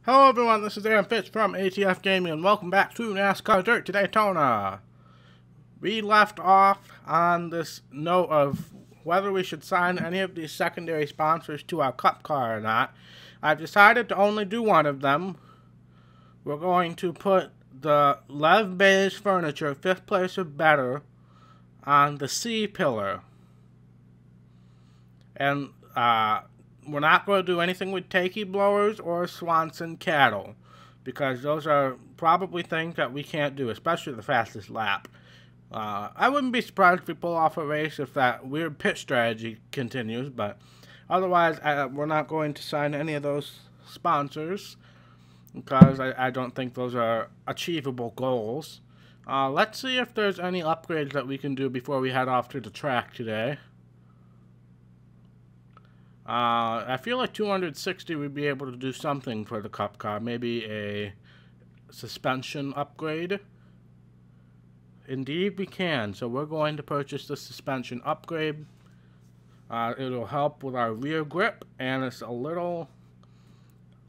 Hello everyone, this is Aaron Fitz from ATF Gaming and welcome back to NASCAR Dirt to Daytona. We left off on this note of whether we should sign any of these secondary sponsors to our Cup car or not. I've decided to only do one of them. We're going to put the Lev Beige Furniture 5th place or better on the C pillar. And we're not going to do anything with Takey blowers or Swanson cattle, because those are probably things that we can't do, especially the fastest lap. I wouldn't be surprised if we pull off a race if that weird pit strategy continues, but otherwise we're not going to sign any of those sponsors, because I don't think those are achievable goals. Let's see if there's any upgrades that we can do before we head off to the track today. I feel like 260 would be able to do something for the Cup car. Maybe a suspension upgrade. Indeed we can. So we're going to purchase the suspension upgrade. It'll help with our rear grip, and it's a little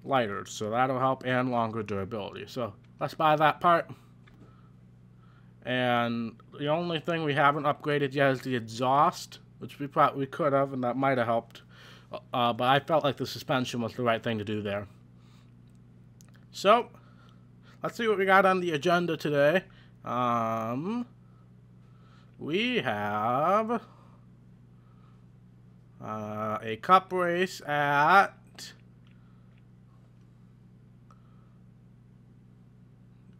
lighter. So that'll help, and longer durability. So let's buy that part. And the only thing we haven't upgraded yet is the exhaust, which we probably could have, and that might have helped. But I felt like the suspension was the right thing to do there. So, let's see what we got on the agenda today. We have a cup race at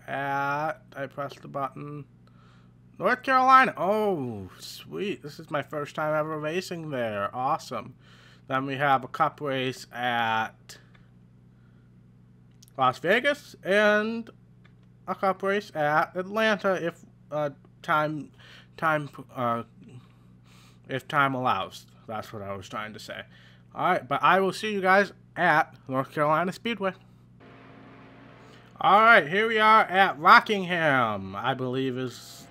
I pressed the button. North Carolina. Oh, sweet. This is my first time ever racing there. Awesome. Then we have a cup race at Las Vegas and a cup race at Atlanta if time allows. That's what I was trying to say. All right, but I will see you guys at North Carolina Speedway. All right, here we are at Rockingham, I believe is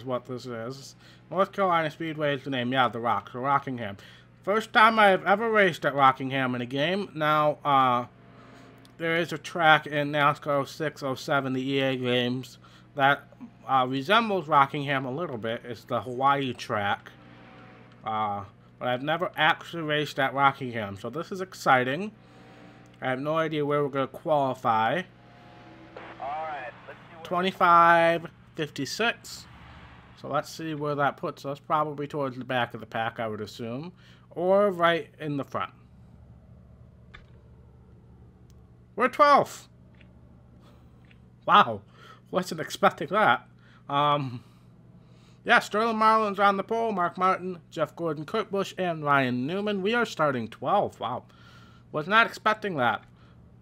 what this is. North Carolina Speedway is the name. Yeah, the Rockingham. First time I've ever raced at Rockingham in a game. Now, there is a track in NASCAR 06, 07, the EA games, that resembles Rockingham a little bit. It's the Hawaii track. But I've never actually raced at Rockingham, so this is exciting. I have no idea where we're going to qualify. Alright, let's see 25:56. So let's see where that puts us. Probably towards the back of the pack, I would assume. Or right in the front. We're 12th. Wow. Wasn't expecting that. Yeah, Sterling Marlin's on the pole. Mark Martin, Jeff Gordon, Kurt Busch, and Ryan Newman. We are starting 12th. Wow. Was not expecting that.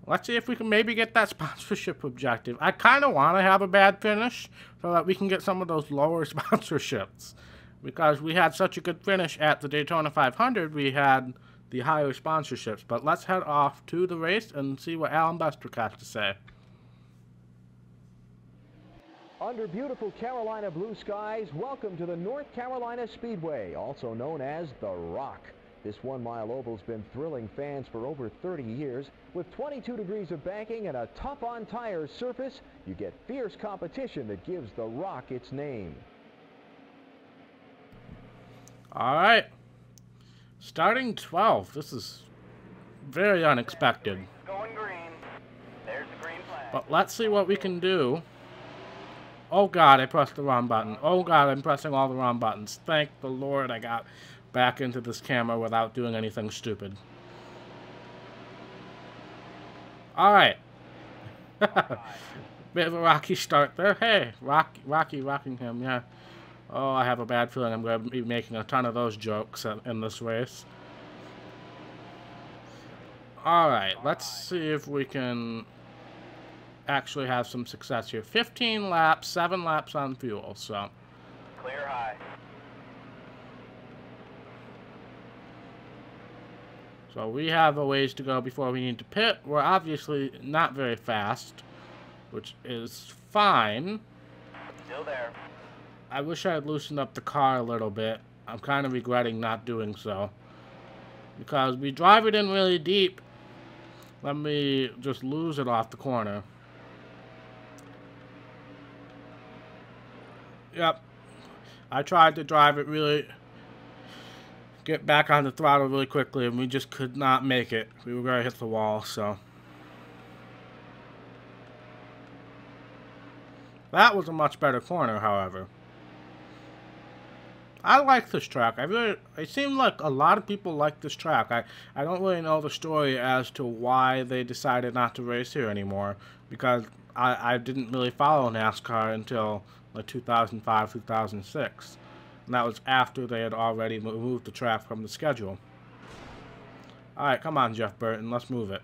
Let's see if we can maybe get that sponsorship objective. I kind of want to have a bad finish so that we can get some of those lower sponsorships. Because we had such a good finish at the Daytona 500, we had the higher sponsorships. But let's head off to the race and see what Alan Bestrick has to say. Under beautiful Carolina blue skies, welcome to the North Carolina Speedway, also known as The Rock. This 1-mile oval's been thrilling fans for over 30 years. With 22 degrees of banking and a tough-on-tires surface, you get fierce competition that gives The Rock its name. All right. Starting 12th. This is very unexpected. going green. There's the green flag. But let's see what we can do. Oh God, I pressed the wrong button. Oh God, I'm pressing all the wrong buttons. Thank the Lord I got back into this camera without doing anything stupid. All right. Bit of a rocky start there. Hey, Rockingham, yeah. Oh, I have a bad feeling I'm going to be making a ton of those jokes in this race. Alright, let's see if we can actually have some success here. 15 laps, 7 laps on fuel, so. Clear high. So we have a ways to go before we need to pit. We're obviously not very fast, which is fine. Still there. I wish I had loosened up the car a little bit. I'm kind of regretting not doing so. Because we drive it in really deep, Let me just lose it off the corner. Yep. I tried to drive it really, get back on the throttle really quickly, and we just could not make it. We were going to hit the wall, so. That was a much better corner, however. I like this track. It seemed like a lot of people like this track. I don't really know the story as to why they decided not to race here anymore, because I didn't really follow NASCAR until like 2005, 2006. And that was after they had already moved the track from the schedule. Alright, come on, Jeff Burton, let's move it.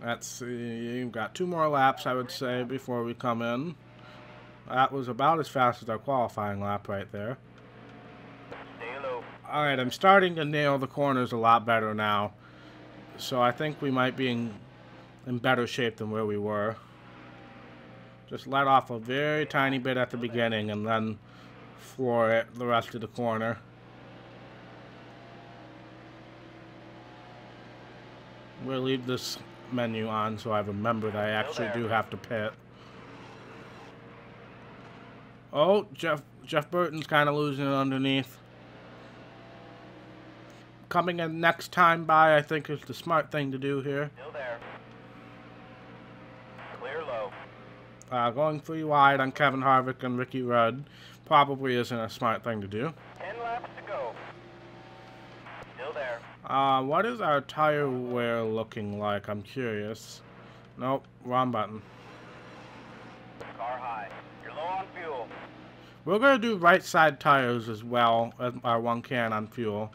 Let's see, you've got 2 more laps, I would say, before we come in. That was about as fast as our qualifying lap right there. Alright, I'm starting to nail the corners a lot better now. So I think we might be in better shape than where we were. Just let off a very tiny bit at the beginning and then floor it the rest of the corner. We'll leave this menu on so I remember that I actually do have to pit. Oh, Jeff Burton's kind of losing it underneath. Coming in next time by, I think, is the smart thing to do here. Still there. Clear low. Going 3 wide on Kevin Harvick and Ricky Rudd probably isn't a smart thing to do. 10 laps to go. Still there. What is our tire wear looking like? I'm curious. Nope, wrong button. Car high. You're low on fuel. We're going to do right side tires as well as our 1 can on fuel.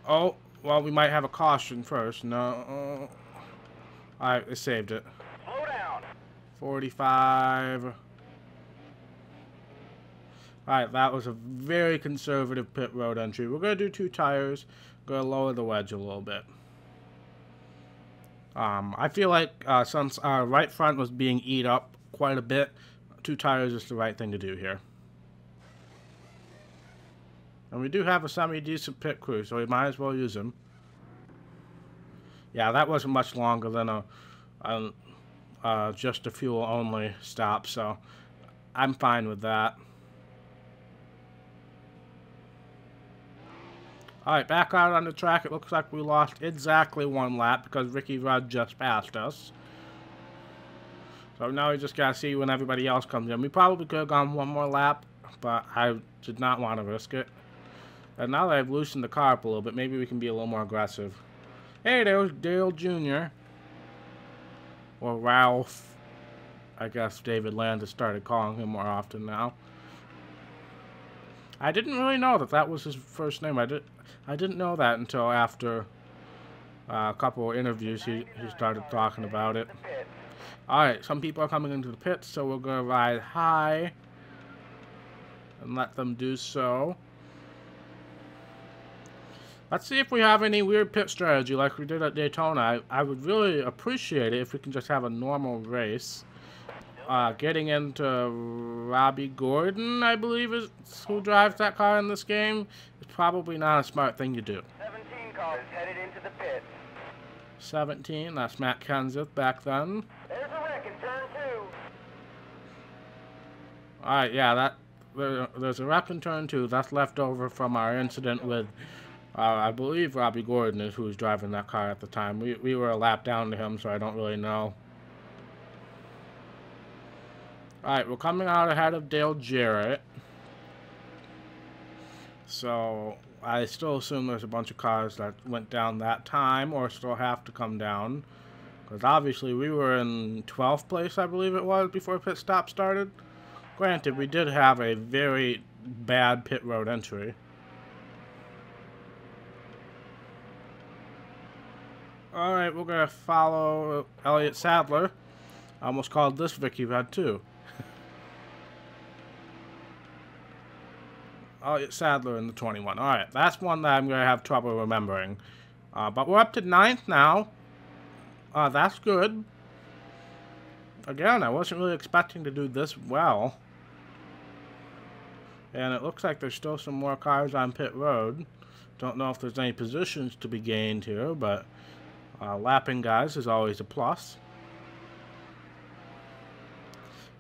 Oh, well, we might have a caution first. No. Alright, it saved it. Slow down. 45. Alright, that was a very conservative pit road entry. We're going to do 2 tires. Going to lower the wedge a little bit. I feel like since our right front was being eat up quite a bit, 2 tires is the right thing to do here. And we do have a semi-decent pit crew, so we might as well use them. Yeah, that wasn't much longer than just a fuel-only stop, so I'm fine with that. Alright, back out on the track. It looks like we lost exactly 1 lap because Ricky Rudd just passed us. So now we just gotta see when everybody else comes in. We probably could have gone 1 more lap, but I did not want to risk it. And now that I've loosened the car up a little bit, maybe we can be a little more aggressive. Hey, there's Dale Jr. Or Ralph. I guess David Landis started calling him more often now. I didn't really know that that was his first name. I didn't know that until after a couple of interviews he started talking about it. Alright, some people are coming into the pits, so we're going to ride high and let them do so. Let's see if we have any weird pit strategy like we did at Daytona. I would really appreciate it if we can just have a normal race. Getting into Robbie Gordon, I believe, is who drives that car in this game. It's probably not a smart thing to do. 17 cars headed into the pit. 17, that's Matt Kenseth back then. There's a wreck in turn 2. Alright, yeah, there's a wreck in turn 2. That's left over from our incident with, I believe Robbie Gordon is who was driving that car at the time. We were a lap down to him, so I don't really know. Alright, we're coming out ahead of Dale Jarrett. So, I still assume there's a bunch of cars that went down that time or still have to come down. Because obviously we were in 12th place, I believe it was, before pit stop started. Granted, we did have a very bad pit road entry. Alright, we're going to follow Elliott Sadler. I almost called this Vicky Rudd too. Elliott Sadler in the 21. Alright, that's one that I'm going to have trouble remembering. But we're up to 9th now. That's good. Again, I wasn't really expecting to do this well. And it looks like there's still some more cars on pit road. Don't know if there's any positions to be gained here, but lapping guys is always a plus.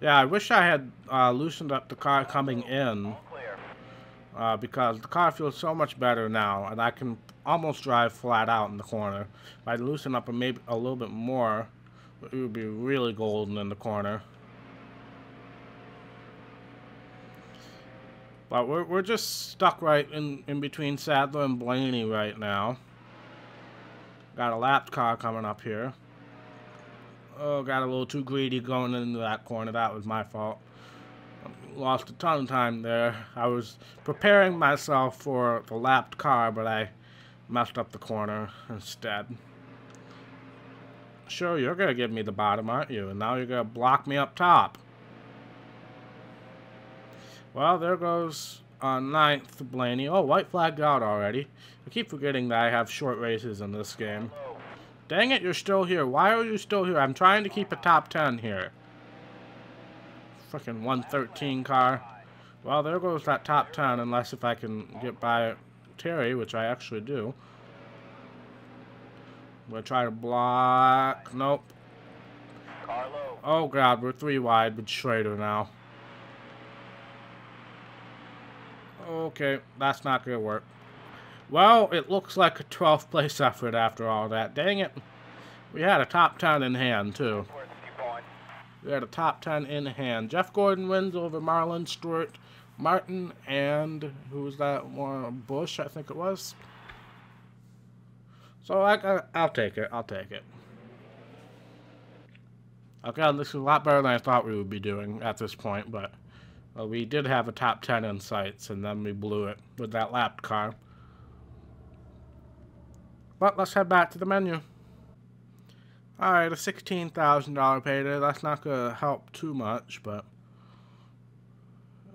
Yeah, I wish I had loosened up the car coming in, because the car feels so much better now, and I can almost drive flat out in the corner. If I'd loosen up maybe a little bit more, it would be really golden in the corner. But we're just stuck right in between Sadler and Blaney right now. Got a lapped car coming up here. Oh, got a little too greedy going into that corner. That was my fault. Lost a ton of time there. I was preparing myself for the lapped car, but I messed up the corner instead. Sure, you're going to give me the bottom, aren't you? And now you're going to block me up top. Well, there goes 9th Blaney. Oh, white flagged out already. I keep forgetting that I have short races in this game. Dang it, you're still here. Why are you still here? I'm trying to keep a top 10 here. Frickin' 113 car. Well, there goes that top 10, unless if I can get by Terry, which I actually do. I'm gonna try to block. Nope. Oh god, we're 3 wide with Schrader now. Okay, that's not gonna work. Well, it looks like a 12th place effort after all that. Dang it. We had a top 10 in hand, too. We had a top 10 in hand. Jeff Gordon wins over Marlon Stewart, Martin, and who was that one? Bush, I think it was. So I'll take it. I'll take it. Okay, this is a lot better than I thought we would be doing at this point, but we did have a top 10 in sights, and then we blew it with that lapped car. But let's head back to the menu. Alright, a $16,000 payday. That's not going to help too much, but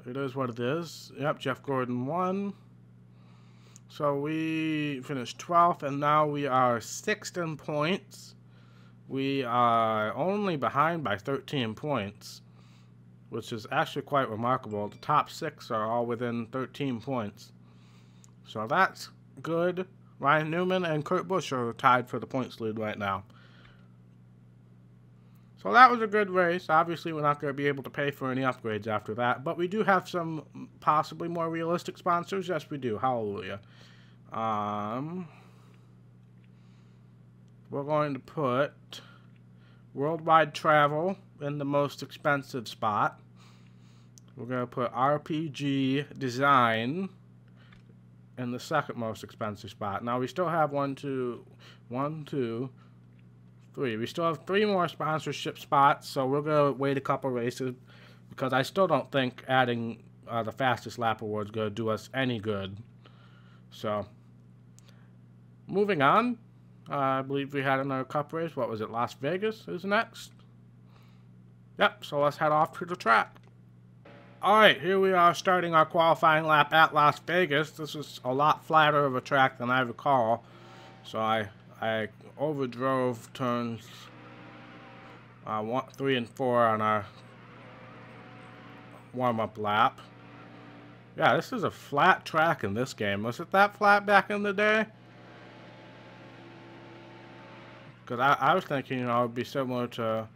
it is what it is. Yep, Jeff Gordon won. So we finished 12th, and now we are 6th in points. We are only behind by 13 points, which is actually quite remarkable. The top 6 are all within 13 points. So that's good. Ryan Newman and Kurt Busch are tied for the points lead right now. So that was a good race. Obviously, we're not going to be able to pay for any upgrades after that, but we do have some possibly more realistic sponsors. Yes, we do. Hallelujah. We're going to put Worldwide Travel in the most expensive spot. We're going to put RPG Design in the second most expensive spot. Now, we still have 1, 2, 3. We still have 3 more sponsorship spots, so we're going to wait a couple races because I still don't think adding the fastest lap award is going to do us any good. So, moving on. I believe we had another cup race. What was it? Las Vegas is next. Yep, so let's head off to the track. Alright, here we are starting our qualifying lap at Las Vegas. This is a lot flatter of a track than I recall. So I overdrove turns 1, 3, and 4 on our warm-up lap. Yeah, this is a flat track in this game. Was it that flat back in the day? Because I was thinking, it would be similar to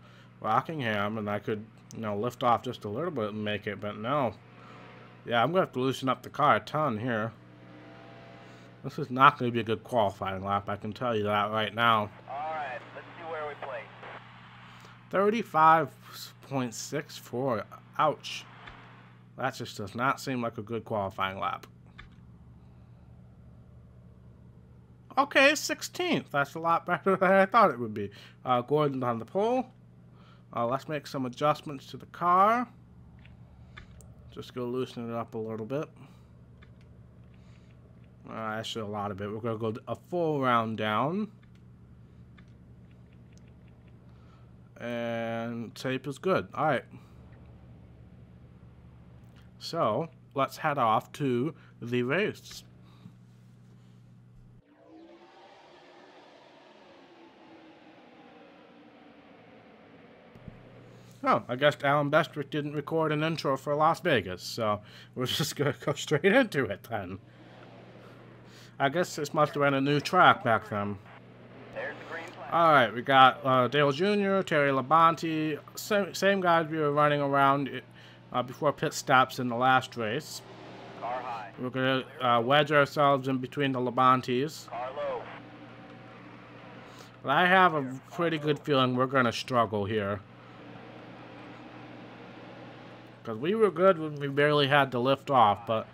Rockingham, and I could, lift off just a little bit and make it, but no. Yeah, I'm going to have to loosen up the car a ton here. This is not going to be a good qualifying lap, I can tell you that right now. Alright, let's see where we place. 35.64. Ouch. That just does not seem like a good qualifying lap. Okay, 16th. That's a lot better than I thought it would be. Gordon on the pole. Let's make some adjustments to the car. Just go loosen it up a little bit. Actually, a lot of it. We're going to go a full round down. And tape is good. Alright. So, let's head off to the race. Oh, I guess Alan Bestwick didn't record an intro for Las Vegas, so we're just going to go straight into it then. I guess this must have been a new track back then. There's the green flag. Alright, we got Dale Jr., Terry Labonte, same guys we were running around before pit stops in the last race. Car high. We're going to wedge ourselves in between the Labontes. Car low. But I have a pretty good feeling we're going to struggle here. Because we were good when we barely had to lift off, but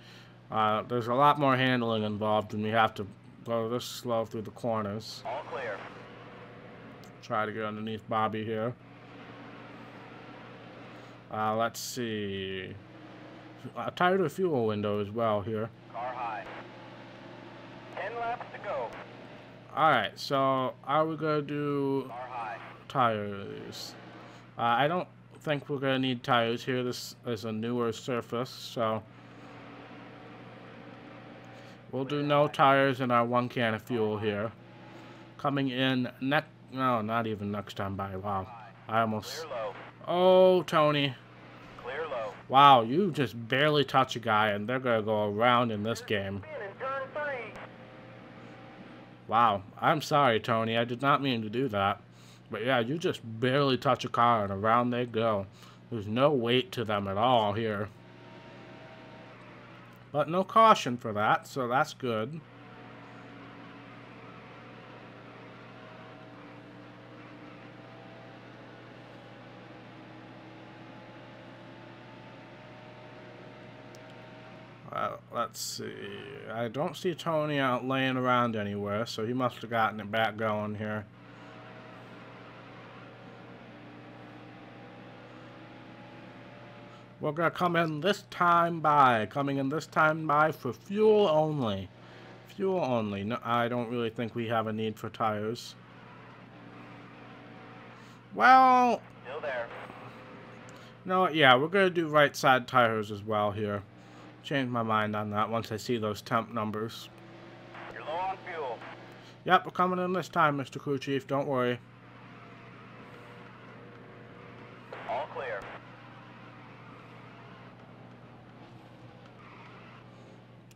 there's a lot more handling involved when we have to go this slow through the corners. All clear. Try to get underneath Bobby here. Let's see. A tighter fuel window as well here. Car high. 10 laps to go. Alright, so are we going to do Car high. tires? I don't think we're going to need tires here. This is a newer surface, so we'll do no tires in our 1 can of fuel here. Coming in next, no, not even next time by. Wow, I almost. Clear low. Oh, Tony. Clear low. Wow, you just barely touch a guy, and they're gonna go around in this game. Spin in turn 3. Wow, I'm sorry, Tony. I did not mean to do that. But yeah, you just barely touch a car, and around they go. There's no weight to them at all here. But no caution for that, so that's good. Let's see. I don't see Tony out laying around anywhere, so he must have gotten it back going here. We're gonna come in this time by. Coming in this time by for fuel only. Fuel only. No, I don't really think we have a need for tires. Well, Still there. no, yeah, we're gonna do right side tires as well here. Change my mind on that once I see those temp numbers. You're low on fuel. Yep, we're coming in this time, Mr. Crew Chief. Don't worry. All clear.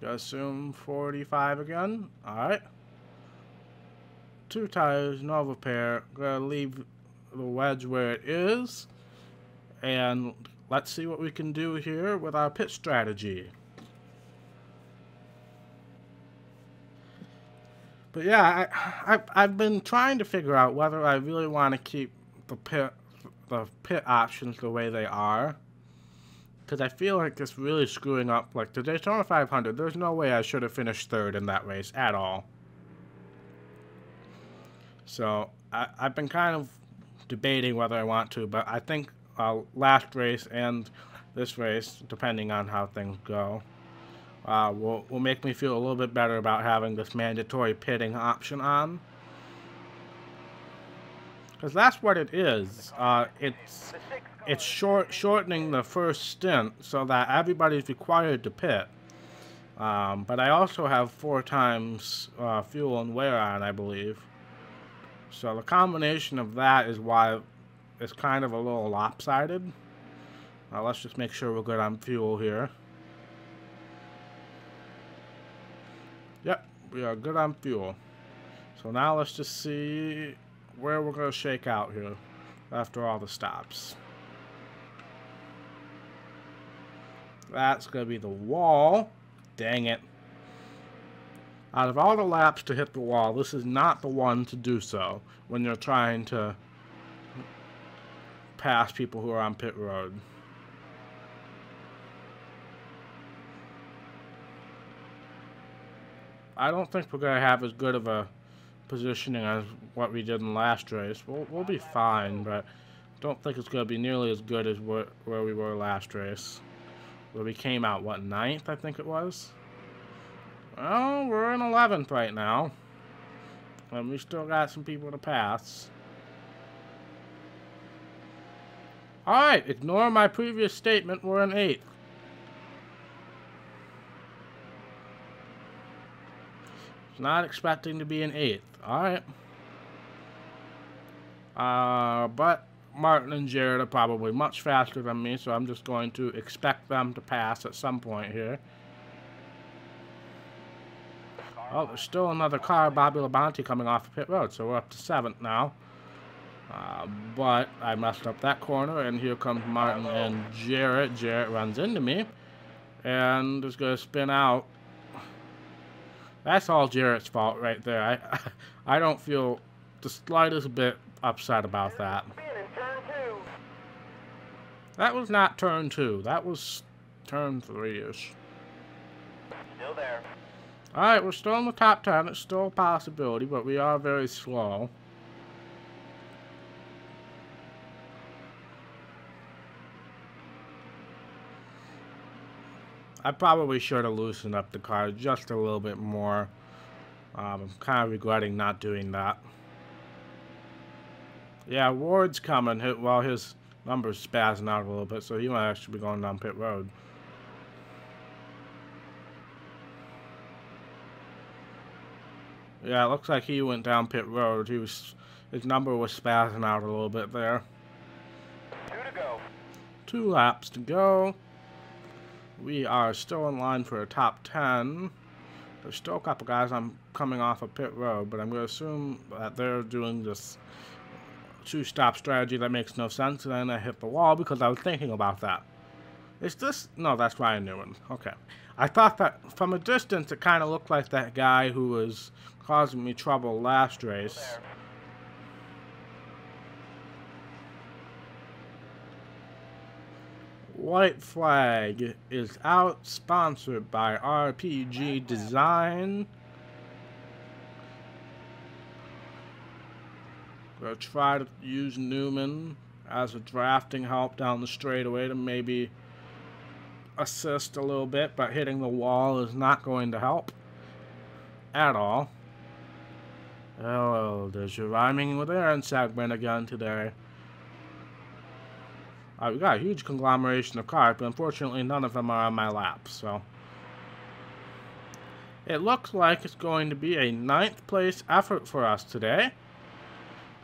Assume 45 again. Alright. 2 tires, no repair. Gonna leave the wedge where it is. And let's see what we can do here with our pit strategy. But yeah, I've been trying to figure out whether I really want to keep the pit options the way they are. Because I feel like it's really screwing up. Like the Daytona 500, there's no way I should have finished 3rd in that race at all. So I've been kind of debating whether I want to, but I think last race and this race, depending on how things go, will make me feel a little bit better about having this mandatory pitting option on. Because that's what it is. It's shortening the first stint so that everybody's required to pit. But I also have 4 times fuel and wear on, I believe. So the combination of that is why it's kind of a little lopsided. Let's just make sure we're good on fuel here. Yep, we are good on fuel. So now let's just see where we're going to shake out here after all the stops. That's going to be the wall. Dang it. Out of all the laps to hit the wall, this is not the one to do so when you're trying to pass people who are on pit road. I don't think we're going to have as good of a positioning as what we did in last race. We'll be fine, but I don't think it's going to be nearly as good as where we were last race. Where we came out, what, 9th, I think it was? Well, we're in 11th right now. And we still got some people to pass. Alright, ignore my previous statement, we're in 8th. Not expecting to be in 8th. Alright. But Martin and Jared are probably much faster than me, so I'm just going to expect them to pass at some point here. Car Oh, there's still another car, Bobby Labonte, coming off the pit road, so we're up to 7th now. But I messed up that corner, and here comes Martin and Jarrett. Jarrett runs into me, and is going to spin out. That's all Jarrett's fault right there. I don't feel the slightest bit upset about that. That was not turn 2. That was turn 3-ish. Still there. Alright, we're still in the top 10. It's still a possibility, but we are very slow. I probably should have loosened up the car just a little bit more. I'm kind of regretting not doing that. Yeah, Ward's coming. Well, his number's spazzing out a little bit, so he might actually be going down pit road. Yeah, it looks like he went down pit road. His number was spazzing out a little bit there. 2 to go. 2 laps to go. We are still in line for a top 10. There's still a couple guys coming off of pit road, but I'm going to assume that they're doing this 2-stop strategy that makes no sense, and then I hit the wall because I was thinking about that. Is this? No, that's Ryan Newman. Okay. I thought that from a distance it kind of looked like that guy who was causing me trouble last race. White flag is out, sponsored by RPG Design. We'll try to use Newman as a drafting help down the straightaway to maybe assist a little bit, but hitting the wall is not going to help at all. Oh, there's your rhyming with Aaron segment again today. We got a huge conglomeration of cars, but unfortunately none of them are on my lap, so. It looks like it's going to be a 9th place effort for us today.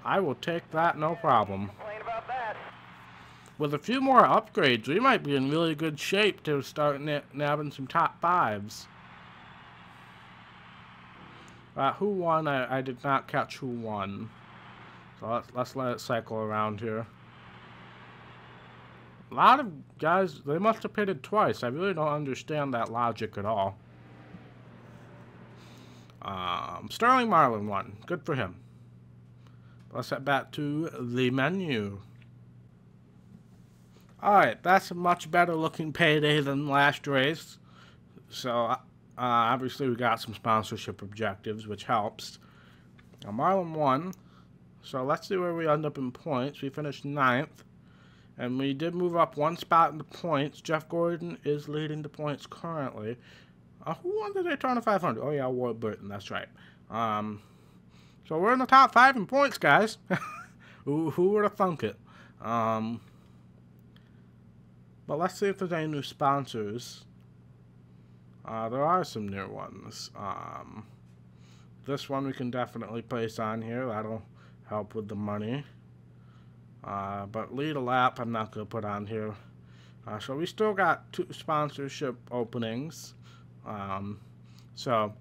I will take that, no problem. With a few more upgrades, we might be in really good shape to start nabbing some top 5s. Who won? I did not catch who won. So let's let it cycle around here. A lot of guys, they must have pitted twice. I really don't understand that logic at all. Sterling Marlin won. Good for him. Let's head back to the menu. Alright, that's a much better looking payday than last race. So, obviously we got some sponsorship objectives, which helps. Now, Marlin won. So let's see where we end up in points. We finished 9th. And we did move up 1 spot in the points. Jeff Gordon is leading the points currently. Who won the Daytona 500? Oh, yeah, Ward Burton. That's right. So we're in the top 5 in points, guys. Who would have thunk it? But let's see if there's any new sponsors. There are some new ones. This one we can definitely place on here. That'll help with the money. But lead a lap, I'm not going to put on here. So we still got 2 sponsorship openings. So,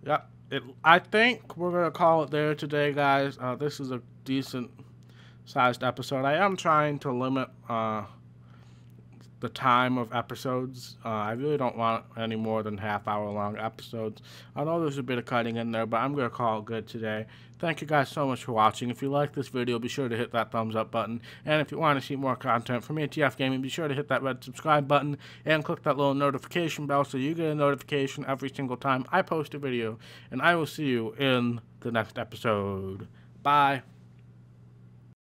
yep. I think we're going to call it there today, guys. This is a decent sized episode. I am trying to limit the time of episodes. I really don't want any more than half-hour long episodes. I know there's a bit of cutting in there, but I'm going to call it good today. Thank you guys so much for watching. If you like this video, be sure to hit that thumbs up button. And if you want to see more content from ATF Gaming, be sure to hit that red subscribe button and click that little notification bell so you get a notification every single time I post a video. And I will see you in the next episode. Bye.